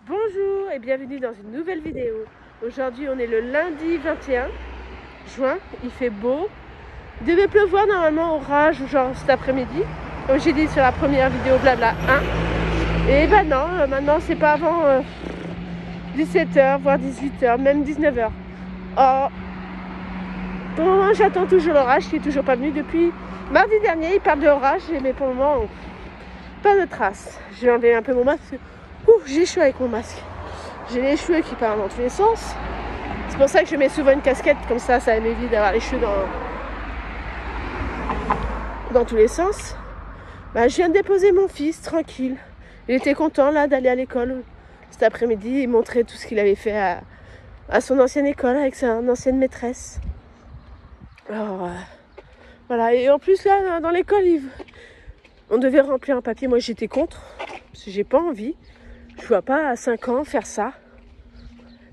Bonjour et bienvenue dans une nouvelle vidéo. Aujourd'hui on est le lundi 21 juin, il fait beau. Il devait pleuvoir normalement, orage genre cet après-midi, comme j'ai dit sur la première vidéo blabla 1. Et ben non, maintenant c'est pas avant 17h, voire 18h, même 19h. Or, pour le moment j'attends toujours l'orage qui est toujours pas venu depuis mardi dernier. Il parle de orage mais pour le moment pas de traces. J'ai enlevé un peu mon masque. J'ai chaud avec mon masque. J'ai les cheveux qui partent dans tous les sens. C'est pour ça que je mets souvent une casquette, comme ça m'évite d'avoir les cheveux dans tous les sens. Je viens de déposer mon fils, tranquille. Il était content là d'aller à l'école cet après-midi. Il montrait tout ce qu'il avait fait à son ancienne école avec sa ancienne maîtresse. Alors voilà, et en plus là dans l'école, on devait remplir un papier. Moi j'étais contre, parce que j'ai pas envie. Je vois pas à 5 ans faire ça.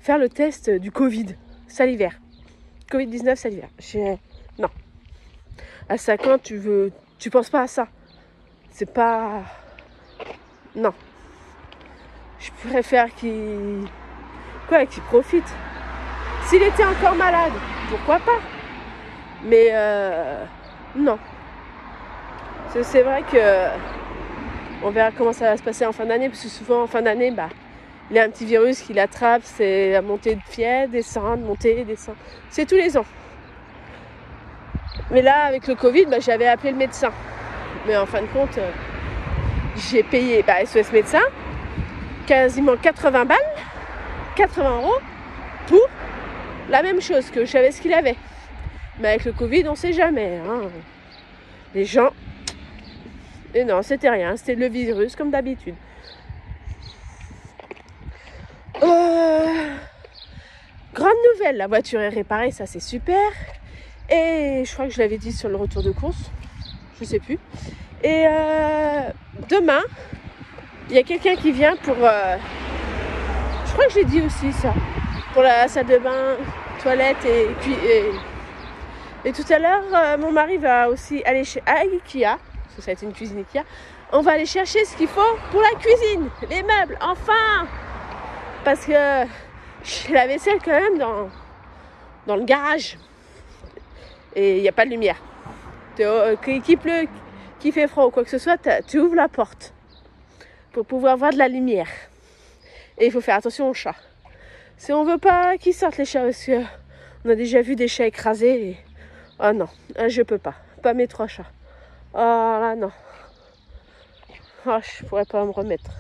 Faire le test du Covid salivaire. Covid-19 salivaire. Non. À 5 ans, tu penses pas à ça. C'est pas... Non. Je préfère qu'il profite. S'il était encore malade, pourquoi pas. Mais non. C'est vrai que... On verra comment ça va se passer en fin d'année, parce que souvent en fin d'année, il y a un petit virus qui l'attrape, c'est la montée de fièvre, descendre, monter, descendre. C'est tous les ans. Mais là, avec le Covid, j'avais appelé le médecin. Mais en fin de compte, j'ai payé SOS médecin, quasiment 80 balles, 80 € pour la même chose, que je savais ce qu'il avait. Mais avec le Covid, on ne sait jamais. Hein. Les gens... Et non, c'était rien, c'était le virus comme d'habitude. Grande nouvelle, la voiture est réparée, ça c'est super. Et je crois que je l'avais dit sur le retour de course, je sais plus. Et demain, il y a quelqu'un qui vient pour... je crois que j'ai dit aussi ça, pour la salle de bain, toilette et tout à l'heure, mon mari va aussi aller à Ikea. Parce que ça a été une cuisine Ikea. On va aller chercher ce qu'il faut pour la cuisine, les meubles, enfin. Parce que j'ai la vaisselle quand même dans le garage. Et il n'y a pas de lumière. Qu'il pleut, qu'il fait froid ou quoi que ce soit, tu ouvres la porte pour pouvoir voir de la lumière. Et il faut faire attention aux chats. Si on veut pas qu'ils sortent les chats, parce qu'on a déjà vu des chats écrasés. Et... Oh non, je peux pas. Pas mes 3 chats. Oh là non. Oh, je pourrais pas me remettre.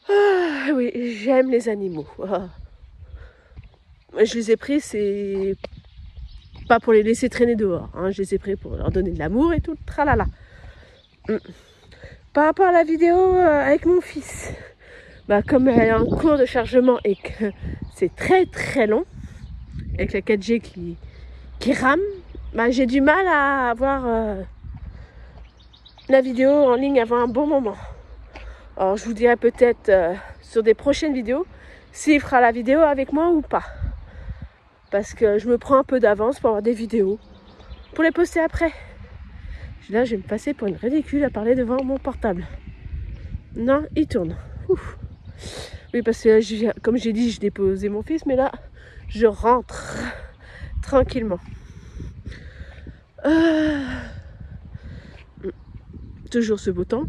Ah, oui, j'aime les animaux. Oh. Je les ai pris, c'est pas pour les laisser traîner dehors. Hein. Je les ai pris pour leur donner de l'amour et tout. Tralala. Par rapport à la vidéo avec mon fils, comme elle est en cours de chargement et que c'est très très long, avec la 4G qui rame, j'ai du mal à avoir la vidéo en ligne avant un bon moment. Alors je vous dirai peut-être sur des prochaines vidéos s'il fera la vidéo avec moi ou pas. Parce que je me prends un peu d'avance pour avoir des vidéos, pour les poster après. Là je vais me passer pour une ridicule à parler devant mon portable. Non, il tourne. Ouf. Oui, parce que là, comme j'ai dit, j'ai déposé mon fils, mais là je rentre tranquillement. Toujours ce beau temps.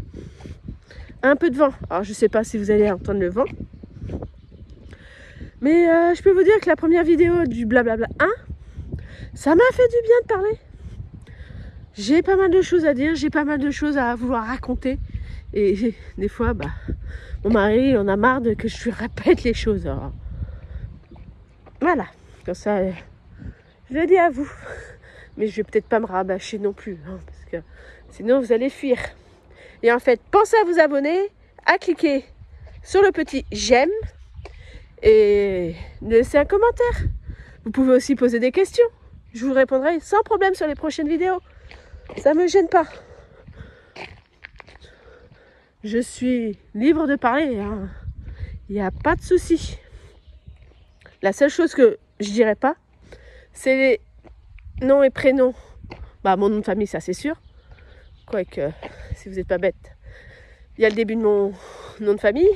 Un peu de vent. Alors je sais pas si vous allez entendre le vent. Mais je peux vous dire que la première vidéo du blablabla 1, ça m'a fait du bien de parler. J'ai pas mal de choses à dire, j'ai pas mal de choses à vouloir raconter. Et des fois, mon mari en a marre que je lui répète les choses. Alors, voilà. Comme ça, je le dis à vous. Mais je vais peut-être pas me rabâcher non plus, hein, parce que sinon vous allez fuir. Et en fait, pensez à vous abonner, à cliquer sur le petit j'aime et laisser un commentaire. Vous pouvez aussi poser des questions. Je vous répondrai sans problème sur les prochaines vidéos. Ça me gêne pas. Je suis libre de parler. Hein. Il n'y a pas de souci. La seule chose que je dirais pas, c'est les noms et prénoms. Mon nom de famille, ça c'est sûr. Quoique, si vous n'êtes pas bête, il y a le début de mon nom de famille.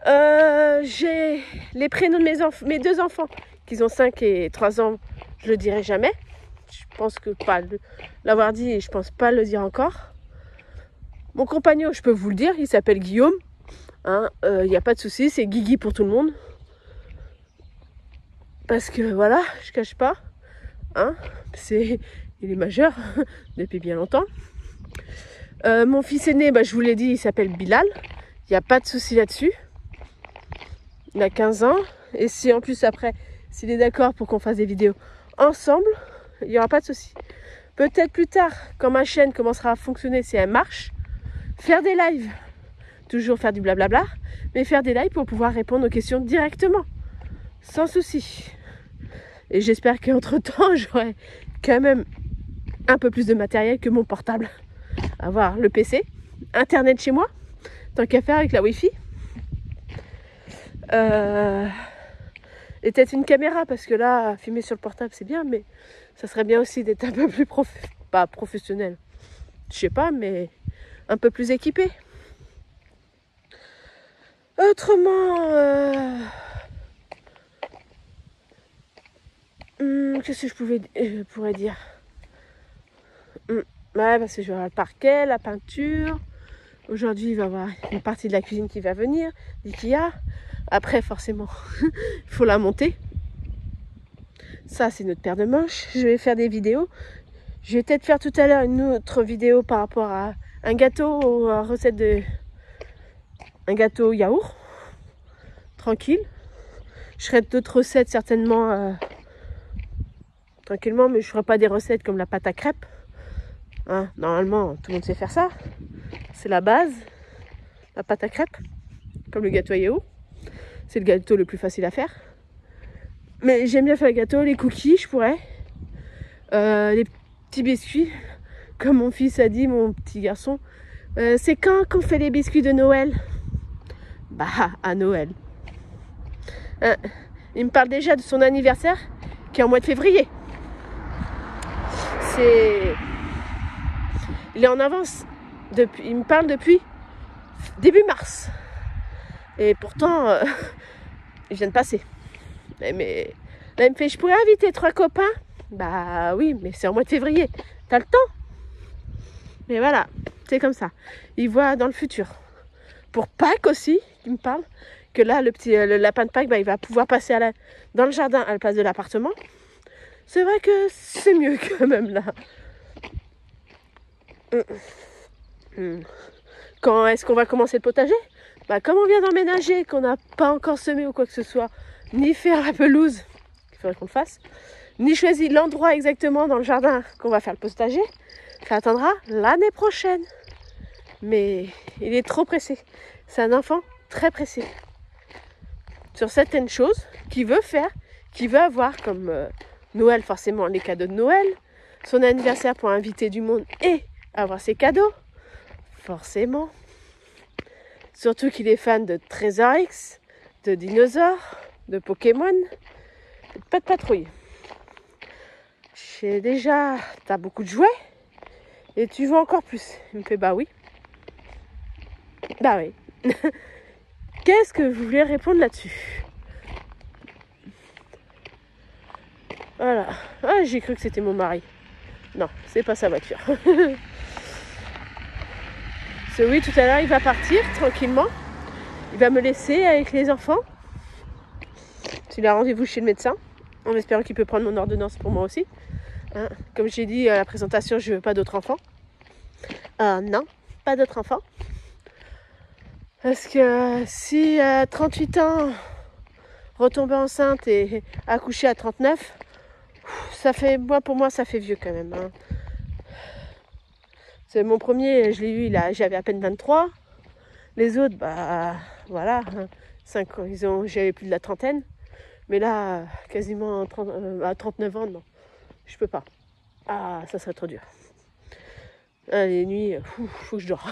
J'ai les prénoms de mes deux enfants, qui ont 5 et 3 ans, je le dirai jamais. Je pense que pas l'avoir dit et je pense pas le dire encore. Mon compagnon, je peux vous le dire, il s'appelle Guillaume. Hein, y a pas de souci, c'est Guigui pour tout le monde. Parce que voilà, je cache pas. Hein, il est majeur depuis bien longtemps. Mon fils aîné, je vous l'ai dit, il s'appelle Bilal. Il n'y a pas de souci là-dessus. Il a 15 ans. Et si en plus après, s'il est d'accord pour qu'on fasse des vidéos ensemble, il n'y aura pas de souci. Peut-être plus tard, quand ma chaîne commencera à fonctionner, si elle marche, faire des lives. Toujours faire du blablabla, mais faire des lives pour pouvoir répondre aux questions directement. Sans souci. Et j'espère qu'entre-temps, j'aurai quand même un peu plus de matériel que mon portable. Avoir le PC, Internet chez moi, tant qu'à faire avec la Wi-Fi. Et peut-être une caméra, parce que là, filmer sur le portable, c'est bien, mais ça serait bien aussi d'être un peu plus pas professionnel. Je sais pas, mais un peu plus équipé. Autrement, qu'est-ce que je pourrais dire? Ouais, parce que je vais avoir le parquet, la peinture. Aujourd'hui, il va y avoir une partie de la cuisine qui va venir, d'IKEA. Après, forcément, il faut la monter. Ça, c'est notre paire de manches. Je vais faire des vidéos. Je vais peut-être faire tout à l'heure une autre vidéo par rapport à un gâteau ou à recette de... un gâteau yaourt. Tranquille. Je ferai d'autres recettes certainement tranquillement, mais je ne ferai pas des recettes comme la pâte à crêpes. Hein, normalement, tout le monde sait faire ça. C'est la base, la pâte à crêpes, comme le gâteau à yaourt. C'est le gâteau le plus facile à faire. Mais j'aime bien faire le gâteau, les cookies, je pourrais. Les petits biscuits, comme mon fils a dit, mon petit garçon. C'est quand qu'on fait les biscuits de Noël? Bah, à Noël. Il me parle déjà de son anniversaire, qui est en mois de février. Il est en avance. Il me parle depuis début mars. Et pourtant, il vient de passer. Mais là, il me fait, je pourrais inviter 3 copains? Bah oui, mais c'est en mois de février. T'as le temps? Mais voilà, c'est comme ça. Il voit dans le futur. Pour Pâques aussi, il me parle, que là, le lapin de Pâques, il va pouvoir passer dans le jardin à la place de l'appartement. C'est vrai que c'est mieux quand même là. Quand est-ce qu'on va commencer le potager? Comme on vient d'emménager, qu'on n'a pas encore semé ou quoi que ce soit, ni faire la pelouse, il faudrait qu'on le fasse, ni choisi l'endroit exactement dans le jardin qu'on va faire le potager, ça attendra l'année prochaine. Mais il est trop pressé. C'est un enfant très pressé. Sur certaines choses qu'il veut faire, qu'il veut avoir, comme Noël, forcément les cadeaux de Noël, son anniversaire pour inviter du monde et avoir ses cadeaux, forcément. Surtout qu'il est fan de Trésor X, de dinosaures, de Pokémon, de pas de patrouille. T'as beaucoup de jouets et tu veux encore plus. Il me fait bah oui. Bah oui. Qu'est-ce que vous voulez répondre là-dessus? Voilà. Ah, j'ai cru que c'était mon mari. Non, c'est pas sa voiture. Oui, tout à l'heure, il va partir tranquillement. Il va me laisser avec les enfants. Il a rendez-vous chez le médecin, en espérant qu'il peut prendre mon ordonnance pour moi aussi. Hein, comme j'ai dit à la présentation, je veux pas d'autres enfants. Non, pas d'autres enfants. Parce que si à 38 ans, retomber enceinte et accoucher à 39, pour moi, ça fait vieux quand même. Hein. C'est mon premier, je l'ai eu, j'avais à peine 23. Les autres, voilà, 5 ans, j'avais plus de la trentaine. Mais là, quasiment à 39 ans, non, je peux pas. Ah, ça serait trop dur. Les nuits, faut que je dors.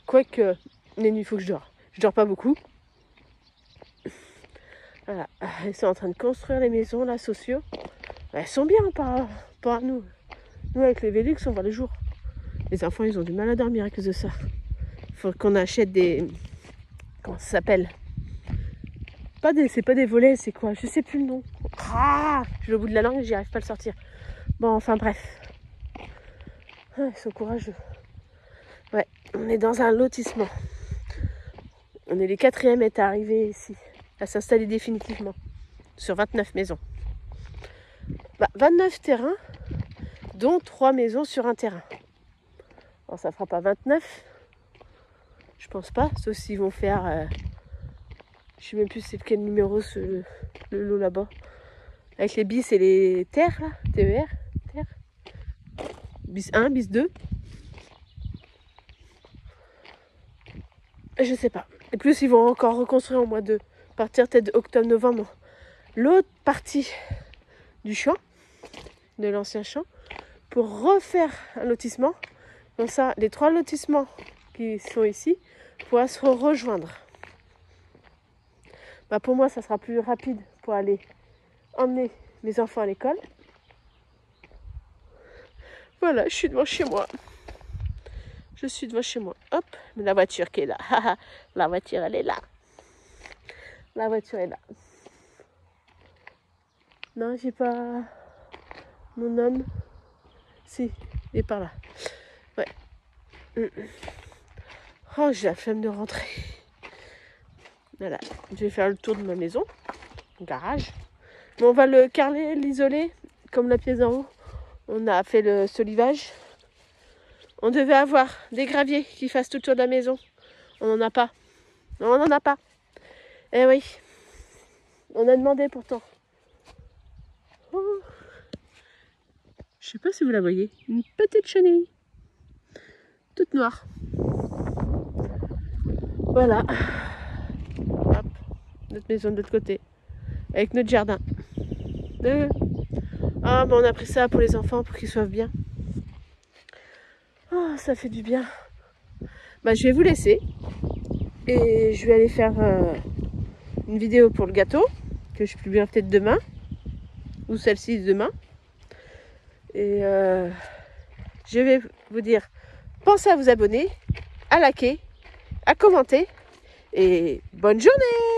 Quoique, les nuits, faut que je dors. Je dors pas beaucoup. Voilà, ils sont en train de construire les maisons, là, sociaux. Elles sont bien par rapport à nous. Nous, avec les Vélux, on voit le jour. Les enfants, ils ont du mal à dormir à cause de ça. Il faut qu'on achète des... Comment ça s'appelle? C'est pas des volets, c'est quoi? Je sais plus le nom. Ah, j'ai le bout de la langue et j'y arrive pas à le sortir. Bon, enfin bref. Ah, ils sont courageux. Ouais, on est dans un lotissement. On est les 4e à arriver ici, à s'installer définitivement. Sur 29 maisons. 29 terrains, dont 3 maisons sur un terrain. Alors ça fera pas 29. Je pense pas, sauf s'ils vont faire... je sais même plus c'est quel numéro le lot là-bas. Avec les bis et les terres là, TER, terre. Bis 1, bis 2. Je sais pas. Et plus ils vont encore reconstruire au mois de partir peut-être octobre-novembre. L'autre partie du champ, de l'ancien champ, pour refaire un lotissement. Donc ça, les 3 lotissements qui sont ici pourront se rejoindre. Pour moi, ça sera plus rapide pour aller emmener mes enfants à l'école. Voilà, je suis devant chez moi. Je suis devant chez moi. Hop, mais la voiture qui est là. La voiture, elle est là. La voiture est là. Non, j'ai pas mon homme. Si, il est par là. Ouais. Oh, j'ai la flemme de rentrer. Voilà, je vais faire le tour de ma maison. Garage. Bon, on va le carreler, l'isoler, comme la pièce d'en haut. On a fait le solivage. On devait avoir des graviers qui fassent tout le tour de la maison. On n'en a pas. Non, on n'en a pas. Eh oui. On a demandé pourtant. Oh. Je sais pas si vous la voyez. Une petite chenille. Toute noire. Voilà. Hop. Notre maison de l'autre côté. Avec notre jardin. Ah, on a pris ça pour les enfants, pour qu'ils soient bien. Oh, ça fait du bien. Je vais vous laisser. Et je vais aller faire une vidéo pour le gâteau, que je publierai peut-être demain. Ou celle-ci demain. Et je vais vous dire, pensez à vous abonner, à liker, à commenter. Et bonne journée!